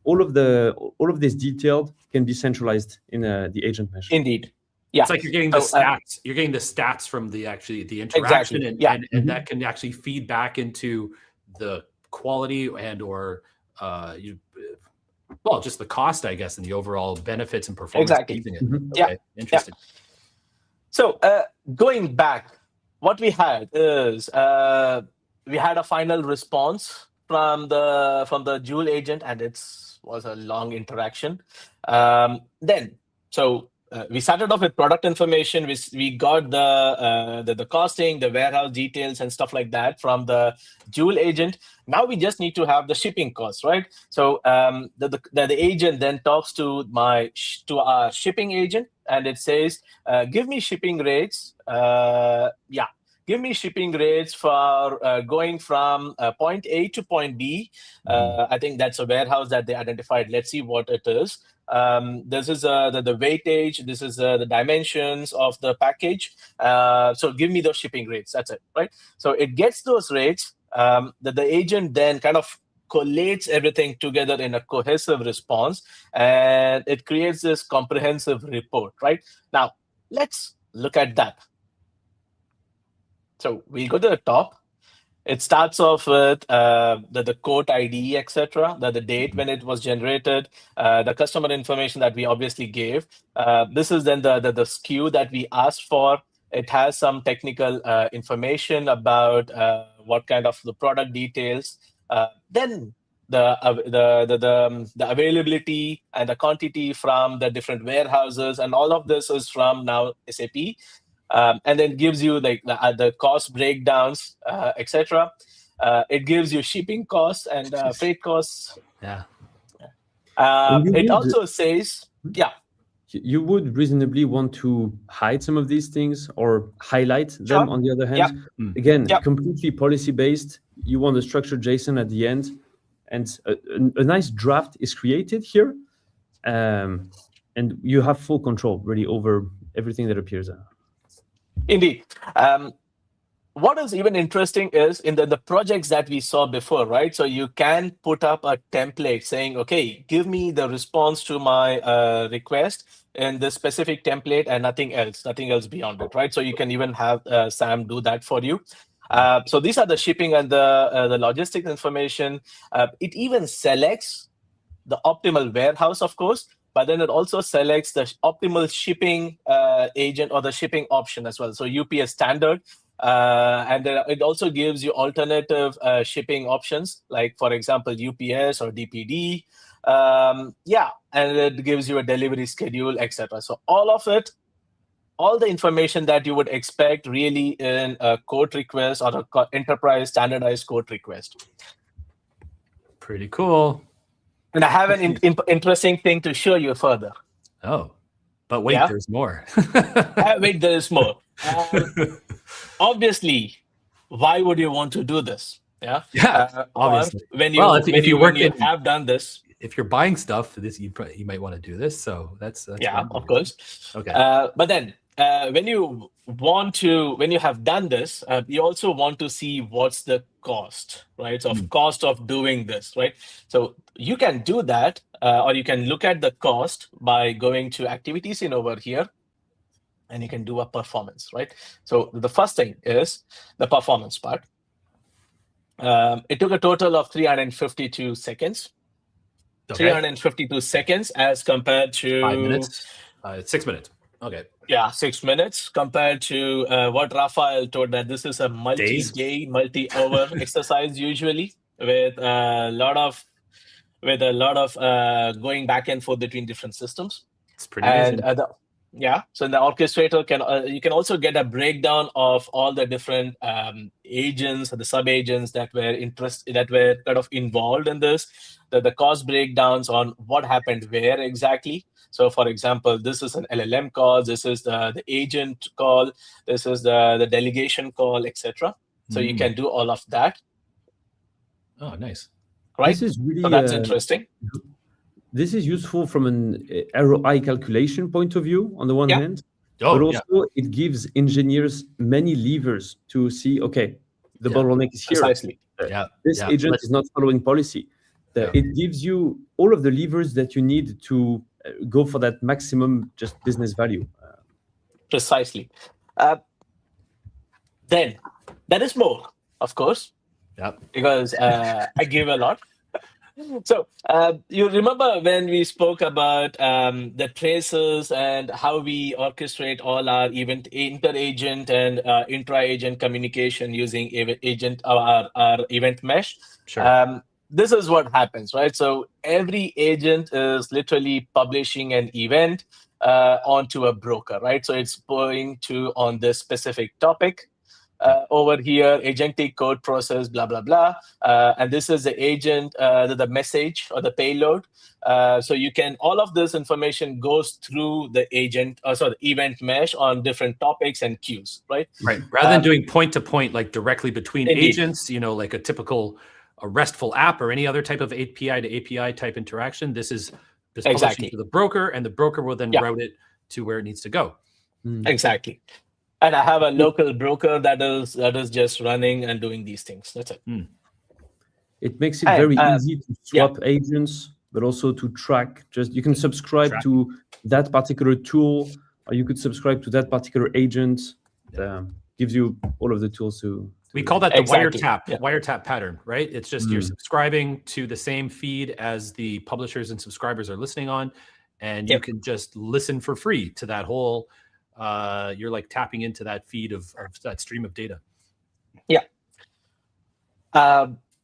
All of this detailed can be centralized in the agent mesh. Indeed. Yeah. It's like you're getting the stats. You're getting the stats from the interaction, and that can actually feed back into the quality and or just the cost, I guess, and the overall benefits and performance. Exactly. Okay. Interesting. Yeah. So going back, what we had is we had a final response from the Joule agent, and it was a long interaction. We started off with product information. We got the costing, the warehouse details, and stuff like that from the Joule agent. Now we just need to have the shipping costs, right? So the agent then talks to our shipping agent, and it says, "Give me shipping rates." Give me shipping rates for going from point A to point B. I think that's a warehouse that they identified. Let's see what it is. This is the weightage. This is the dimensions of the package. So give me those shipping rates. That's it, right? So it gets those rates. The agent then kind of collates everything together in a cohesive response, and it creates this comprehensive report, right? Now, let's look at that. So we go to the top. It starts off with the quote ID, etc., the date when it was generated, the customer information that we obviously gave. This is then the SKU that we asked for. It has some technical information about what kind of the product details. Then the availability and the quantity from the different warehouses, and all of this is from now SAP. And then gives you like the cost breakdowns, etc. It gives you shipping costs and freight costs. Yeah. It also says, you would reasonably want to hide some of these things or highlight them on the other hand. Again, completely policy-based. You want a structured JSON at the end, and a nice draft is created here. And you have full control really over everything that appears there. Indeed. What is even interesting is in the projects that we saw before, right? So you can put up a template saying, okay, give me the response to my request in this specific template and nothing else beyond it, right? So you can even have Sam do that for you. So these are the shipping and the logistics information. It even selects the optimal warehouse, of course, but then it also selects the optimal shipping agent or the shipping option as well. So UPS standard, and then it also gives you alternative shipping options, like for example, UPS or DPD. And it gives you a delivery schedule, etc. So all of it, all the information that you would expect really in a quote request or a enterprise standardized quote request. Pretty cool. And I have an interesting thing to show you further. Oh, but wait, there's more. Wait, there is more. Obviously, why would you want to do this? Obviously. When you have done this, if you're buying stuff, you might want to do this. So that's of course. Okay. But then when you have done this, you also want to see what's the cost, right? So cost of doing this, right? So you can do that, or you can look at the cost by going to activities in over here, and you can do a performance, right? So the first thing is the performance part. It took a total of 352 seconds. Okay. 352 seconds as compared to 5 minutes, 6 minutes. Okay. Yeah, 6 minutes compared to what Raphael told, that this is a multi-day, multi-hour exercise usually with a lot of going back and forth between different systems. It's pretty amazing. So in the orchestrator you can also get a breakdown of all the different agents or the sub agents that were kind of involved in this. The cost breakdowns on what happened where exactly. So for example, this is an LLM call, this is the agent call, this is the delegation call, etc. So you can do all of that. Oh, nice. Right. This is really, so that's interesting. This is useful from an ROI calculation point of view, on the one hand, but also it gives engineers many levers to see, okay, the bottleneck is here. Precisely. This agent is not following policy. It gives you all of the levers that you need to go for that maximum just business value. Precisely. Then there is more, of course, because I give a lot. So you remember when we spoke about the traces and how we orchestrate all our inter-agent and intra-agent communication using our event mesh? Sure. This is what happens, right? So every agent is literally publishing an event onto a broker, right? So it's going on this specific topic. Over here, agentic code process, blah, blah, blah. And this is the agent, the message or the payload. So you can, all of this information goes through the the event mesh on different topics and queues, right? Right. Rather than doing point-to-point, like directly between agents, like a typical RESTful app or any other type of API to API type interaction, this is publishing to the broker, and the broker will then route it to where it needs to go. Exactly. And I have a local broker that is just running and doing these things. That's it. It makes it very easy to swap agents, but also to track. You can subscribe to that particular tool, or you could subscribe to that particular agent. Gives you all of the tools to. We call that the wiretap pattern, right? It's just you're subscribing to the same feed as the publishers and subscribers are listening on, and you can just listen for free to that whole. You're like tapping into that feed of that stream of data.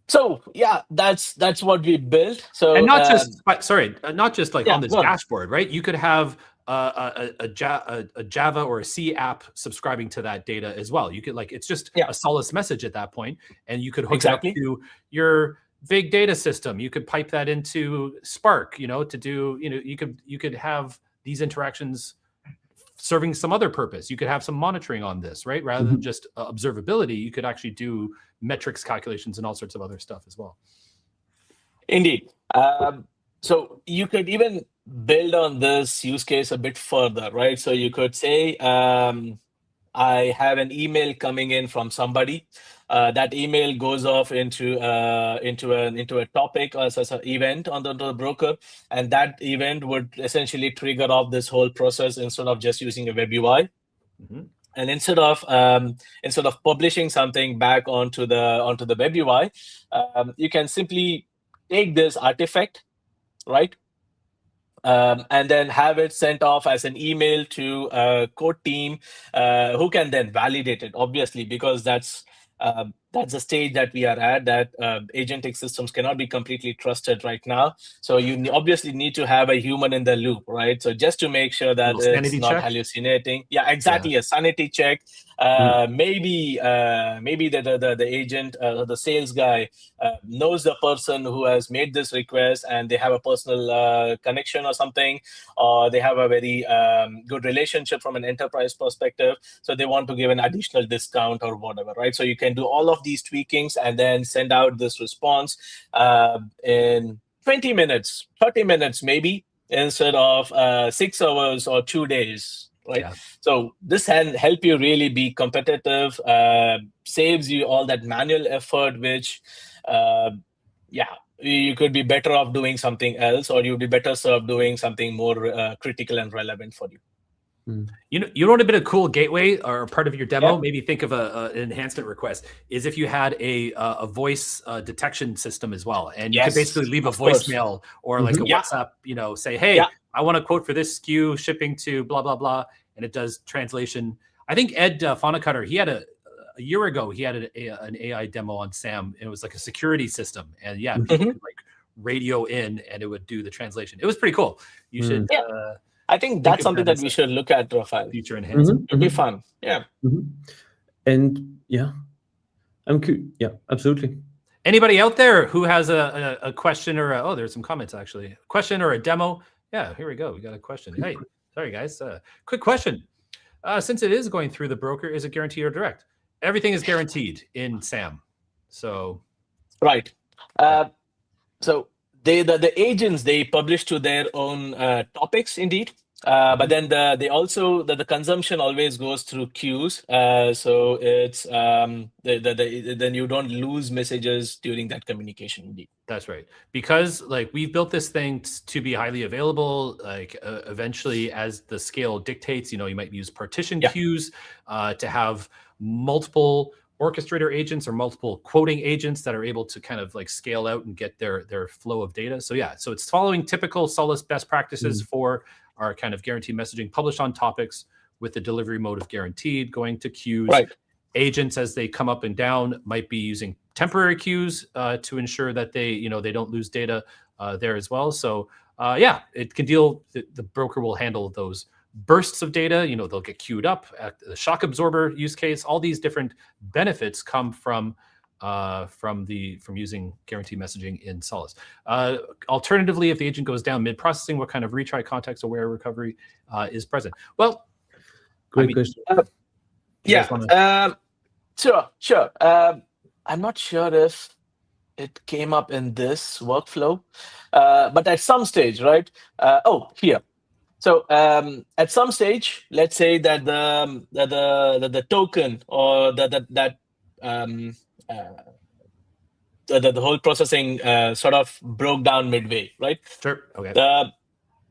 So that's what we built. So and not just like on this dashboard, right? You could have a Java or a C app subscribing to that data as well. You could it's just a Solace message at that point, and you could hook it up to your big data system. You could pipe that into Spark, to do, you could have these interactions serving some other purpose. You could have some monitoring on this, right? Rather than just observability, you could actually do metrics calculations and all sorts of other stuff as well. Indeed. So you could even build on this use case a bit further, right? So you could say, I I have an email coming in from somebody. That email goes off into a topic or as an event on the broker, and that event would essentially trigger off this whole process instead of just using a web UI. And instead of publishing something back onto the web UI, you can simply take this artifact, right? And then have it sent off as an email to a code team who can then validate it, obviously, because that's the stage that we are at, that agentic systems cannot be completely trusted right now. So you obviously need to have a human in the loop, right? So just to make sure that it's not hallucinating. Yeah, exactly. Yeah. A sanity check. Maybe the agent, the sales guy knows the person who has made this request and they have a personal connection or something, or they have a very good relationship from an enterprise perspective. So they want to give an additional discount or whatever, right? So you can do all of these tweakings and then send out this response in 20 minutes, 30 minutes, maybe, instead of 6 hours or 2 days. Right. Yeah. So this can help you really be competitive, saves you all that manual effort, which, you could be better off doing something else, or you'd be better served doing something more critical and relevant for you. You know what would have been a cool gateway or part of your demo? Maybe think of an enhancement request is if you had a voice detection system as well, and you could basically leave a voicemail or like a WhatsApp, say, hey, I want a quote for this SKU shipping to blah, blah, blah. And it does translation. I think Ed Fonacutter, he had a year ago, he had an AI demo on SAM. It was like a security system. And people could like radio in and it would do the translation. It was pretty cool. You should... I think that's something that we should look at, Raphael. Future enhancement. It'd be fun. Yeah. And absolutely. Anybody out there who has a question or there's some comments actually. A question or a demo? Yeah, here we go. We got a question. Hey, sorry guys. Quick question. Since it is going through the broker, is it guaranteed or direct? Everything is guaranteed in SAM. So. Right. So the agents, they publish to their own topics indeed. But then the consumption always goes through queues. So it's then you don't lose messages during that communication indeed. That's right. Because like we've built this thing to be highly available, like eventually as the scale dictates, you might use partition queues to have multiple orchestrator agents or multiple quoting agents that are able to kind of like scale out and get their flow of data. So so it's following typical Solace best practices for our kind of guaranteed messaging, published on topics with the delivery mode of guaranteed, going to queues. Right. Agents, as they come up and down, might be using temporary queues to ensure that they don't lose data there as well. So it can deal. The broker will handle those bursts of data. They'll get queued up. The shock absorber use case. All these different benefits come from using guaranteed messaging in Solace. Alternatively, if the agent goes down mid-processing, what kind of retry context-aware recovery is present? Well, great question. Sure. I'm not sure if it came up in this workflow, but at some stage, right? Here. So at some stage, let's say that the token or the whole processing sort of broke down midway, right? Sure. Okay.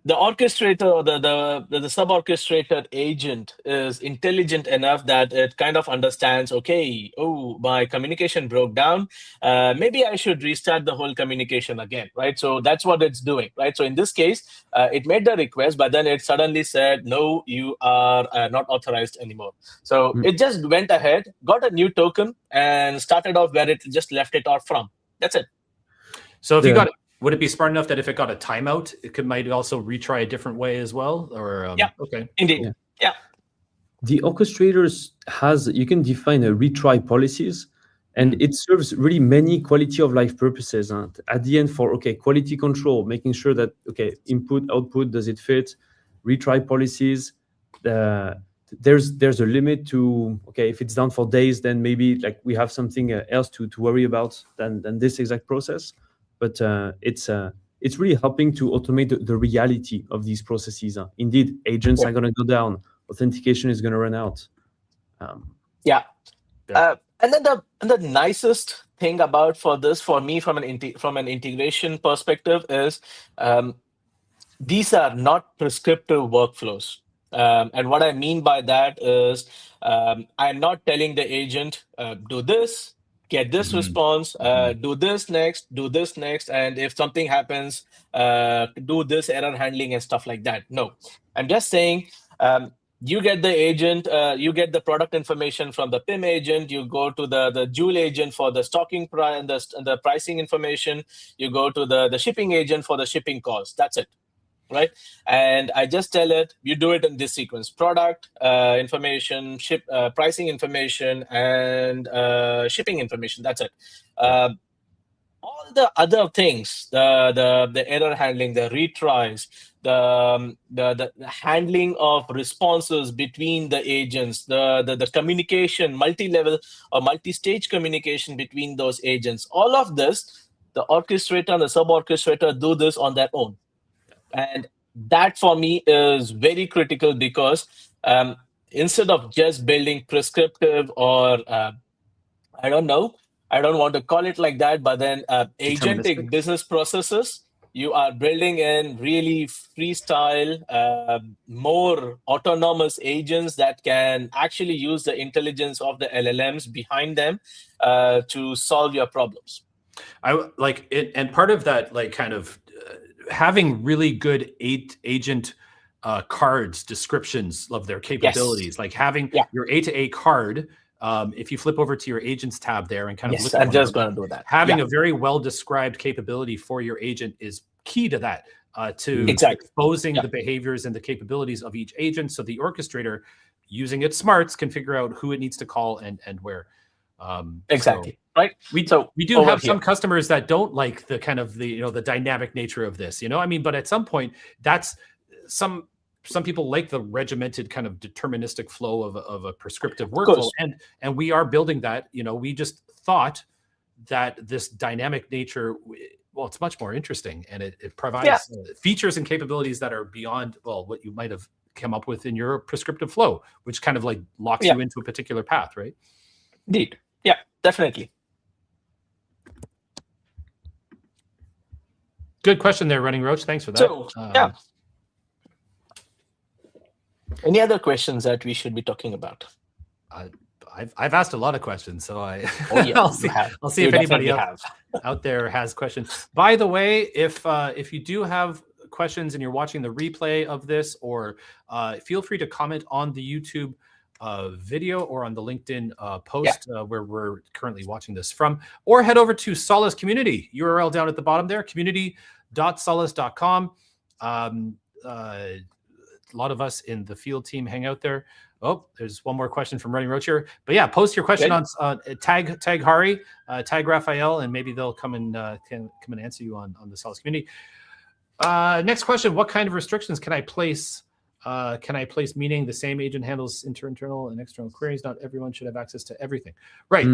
The orchestrator or the sub-orchestrator agent is intelligent enough that it kind of understands, my communication broke down. Maybe I should restart the whole communication again, right? So that's what it's doing, right? So in this case, it made the request, but then it suddenly said, no, you are not authorized anymore. So it just went ahead, got a new token, and started off where it just left it off from. That's it. So if you got it, would it be smart enough that if it got a timeout, it might also retry a different way as well? Or okay, indeed, yeah. The orchestrators you can define a retry policies, and it serves really many quality of life purposes. At the end, for quality control, making sure that input output, does it fit? Retry policies. There's a limit to if it's down for days, then maybe like we have something else to worry about than this exact process. But it's really helping to automate the reality of these processes. Indeed, agents are going to go down. Authentication is going to run out. Yeah. Yeah. And then the nicest thing about for me from an integration perspective is these are not prescriptive workflows. And what I mean by that is I'm not telling the agent, do this, get this response, do this next, and if something happens, do this error handling and stuff like that. No, I'm just saying you get the agent, you get the product information from the PIM agent, you go to the Joule agent for the stocking price and the pricing information, you go to the shipping agent for the shipping cost. That's it. Right, and I just tell it, you do it in this sequence: product information, pricing information, and shipping information. That's it. All the other things, the error handling, the retries, the handling of responses between the agents, the communication, multi-level or multi-stage communication between those agents. All of this, the orchestrator and the sub-orchestrator do this on their own. And that for me is very critical because instead of just building prescriptive or I don't want to call it like that, but then agentic business processes, you are building in really freestyle, more autonomous agents that can actually use the intelligence of the LLMs behind them to solve your problems. I like it, and part of that, like, kind of having really good agent cards, descriptions of their capabilities, yes. like having your A2A card. If you flip over to your agents tab there and kind of look at I'm just going to do that. Having a very well-described capability for your agent is key to that, to exposing the behaviors and the capabilities of each agent. So the orchestrator, using its smarts, can figure out who it needs to call and where. Exactly. So right. We do have some customers that don't like the kind of the dynamic nature of this, I mean, but at some point that's some people like the regimented kind of deterministic flow of a prescriptive workflow. And we are building that, we just thought that this dynamic nature, well, it's much more interesting, and it provides features and capabilities that are beyond, well, what you might have come up with in your prescriptive flow, which kind of like locks you into a particular path, right? Indeed. Yeah, definitely. Good question there, Running Roach. Thanks for that. So, any other questions that we should be talking about? I've asked a lot of questions, so I'll see if anybody out there has questions. By the way, if you do have questions and you're watching the replay of this, or feel free to comment on the YouTube video or on the LinkedIn post where we're currently watching this from, or head over to Solace Community, URL down at the bottom there, community.solace.com. A lot of us in the field team hang out there. Oh, there's one more question from Running Roach here. But yeah, post your question on tag Hari, tag Raphael, and maybe they'll come and answer you on the Solace Community. Next question: what kind of restrictions can I place? Meaning the same agent handles internal and external queries. Not everyone should have access to everything. Right.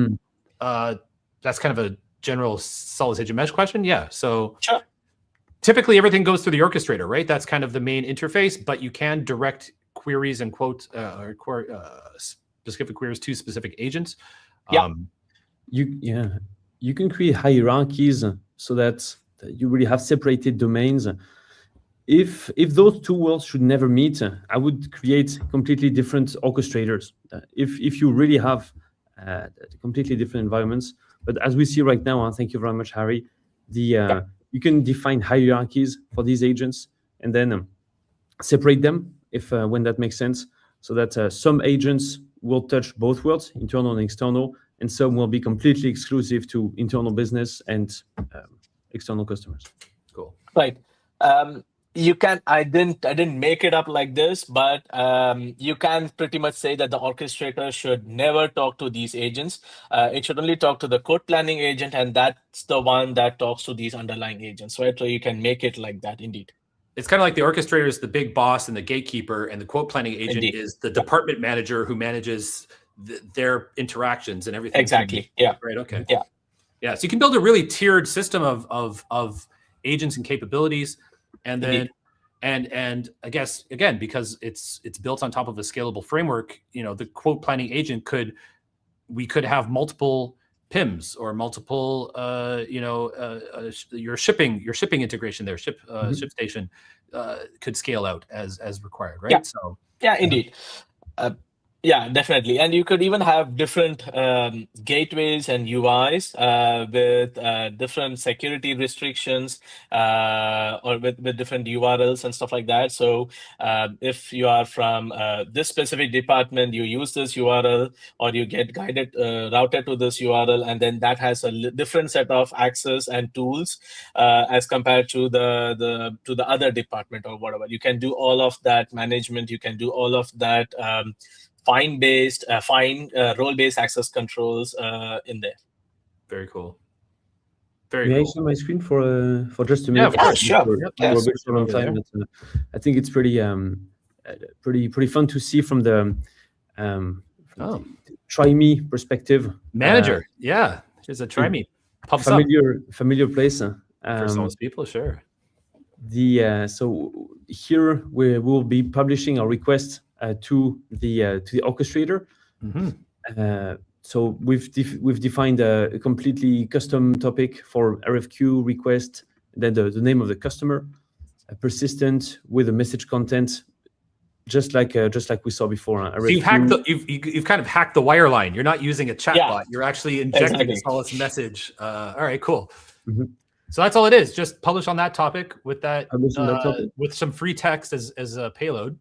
That's kind of a general Solace Agent Mesh question. Yeah. So typically everything goes through the orchestrator, right? That's kind of the main interface, but you can direct queries and specific queries to specific agents. You can create hierarchies so that you really have separated domains. If those two worlds should never meet, I would create completely different orchestrators. If you really have completely different environments, but as we see right now, thank you very much, Hari. You can define hierarchies for these agents and then separate them when that makes sense, so that some agents will touch both worlds, internal and external, and some will be completely exclusive to internal business and external customers. Cool. Right. You can. I didn't make it up like this, but you can pretty much say that the orchestrator should never talk to these agents. It should only talk to the code planning agent, and that's the one that talks to these underlying agents. Right. So you can make it like that. Indeed. It's kind of like the orchestrator is the big boss and the gatekeeper, and the quote planning agent is the department manager who manages their interactions and everything. Exactly. Yeah. Right. Okay. Yeah. Yeah. So you can build a really tiered system of agents and capabilities. And then And I guess again, because it's built on top of a scalable framework, the quote planning agent we could have multiple PIMs or multiple your shipping integration there, ShipStation could scale out as required, right? Yeah. So yeah, indeed. Yeah, definitely. And you could even have different gateways and UIs with different security restrictions or with different URLs and stuff like that. So if you are from this specific department, you use this URL or you get guided, routed to this URL, and then that has a different set of access and tools as compared to the other department or whatever. You can do all of that management. You can do all of that role-based access controls in there. very cool. May I share my screen for just a minute? Yeah, sure. For a bit long time. But, I think it's pretty fun to see from the try me perspective. Manager, here's a try me. Pops familiar place. For some people, sure. So here we will be publishing a request to the orchestrator. So we've defined a completely custom topic for RFQ request, then the name of the customer, persistent with the message content, just like we saw before. So you've kind of hacked the wireline. You're not using a chatbot. You're actually injecting a Solace message. All right, cool. So that's all it is. Just publish on that topic with that with some free text as a payload,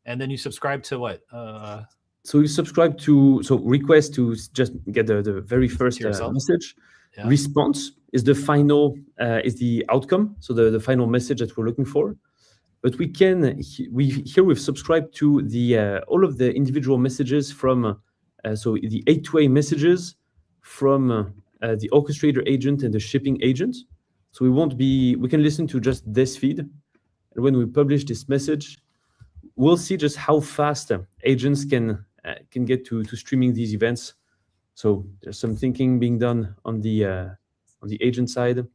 and then you subscribe to what? So you subscribe to request to just get the very first message. Yeah. Response is the final is the outcome. So the final message that we're looking for. But we've subscribed to the all of the individual messages from so the A2A messages from the orchestrator agent and the shipping agent. So we can listen to just this feed, and when we publish this message, we'll see just how fast agents can get to streaming these events. So there's some thinking being done on the agent side.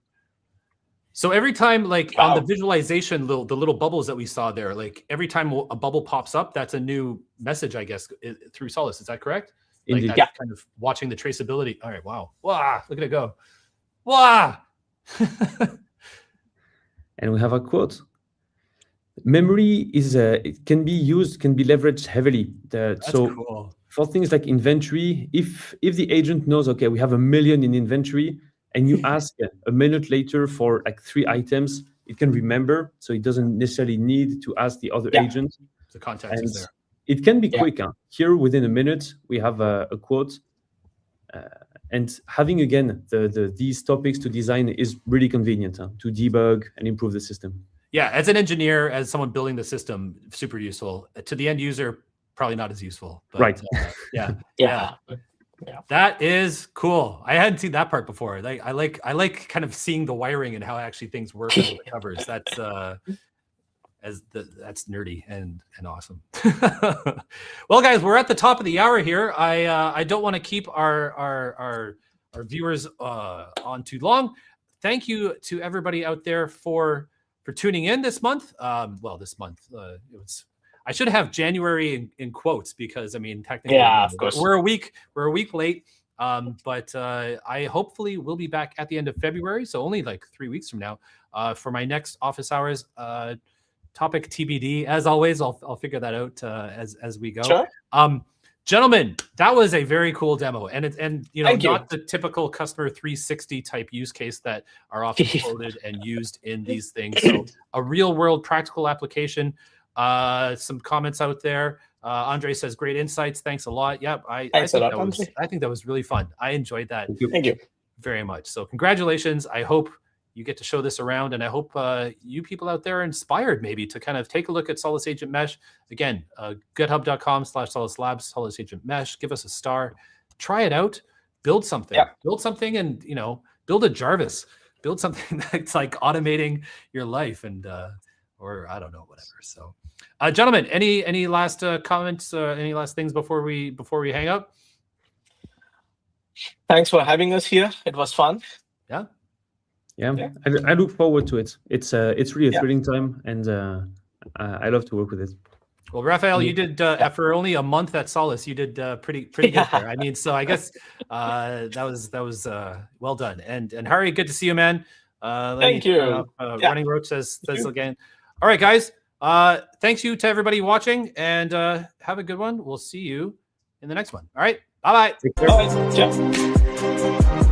So every time, on the visualization, the little bubbles that we saw there, every time a bubble pops up, that's a new message, I guess, through Solace. Is that correct? Indeed. Kind of watching the traceability. All right, wow, look at it go, wow. And we have a quote. Memory it can be leveraged heavily. That's cool. For things like inventory, if the agent knows, okay, we have 1 million in inventory, and you ask a minute later for 3 items, it can remember, so it doesn't necessarily need to ask the other agent. The context is there. It can be quick. Here, within a minute, we have a quote. And having, again, these topics to design is really convenient to debug and improve the system. Yeah, as an engineer, as someone building the system, super useful. To the end user, probably not as useful. But, right. Yeah. That is cool. I hadn't seen that part before. I like kind of seeing the wiring and how actually things work under the covers. That's that's nerdy and awesome. Well, guys, we're at the top of the hour here. I don't want to keep our viewers on too long. Thank you to everybody out there for tuning in this month. This month I should have January in quotes because technically, of course, we're a week late. But I hopefully will be back at the end of February, so only 3 weeks from now, for my next office hours topic TBD. As always, I'll figure that out as we go. Sure. Gentlemen, that was a very cool demo, and not the typical customer 360 type use case that are often quoted and used in these things. So a real world practical application. Some comments out there. Andre says, "Great insights. Thanks a lot." Yep, I think that was really fun. I enjoyed that. Thank you very much. So congratulations. I hope you get to show this around, and I hope you people out there are inspired maybe to kind of take a look at Solace Agent Mesh. Again, github.com/Solace Labs, Solace Agent Mesh. Give us a star. Try it out. Build something. Yeah. Build something, and build a Jarvis. Build something that's automating your life, and or I don't know, whatever. So, gentlemen, any last comments? Any last things before we hang up? Thanks for having us here. It was fun. Yeah. I look forward to it. It's really a thrilling time, and I love to work with it. Well, Raphael, you did after only a month at Solace, you did pretty good there. I mean, so I guess that was well done. And Hari, good to see you, man. Thank you. Running Roach says again. All right, guys. Thanks you to everybody watching, and have a good one. We'll see you in the next one. All right. Bye-bye. Bye. Ciao.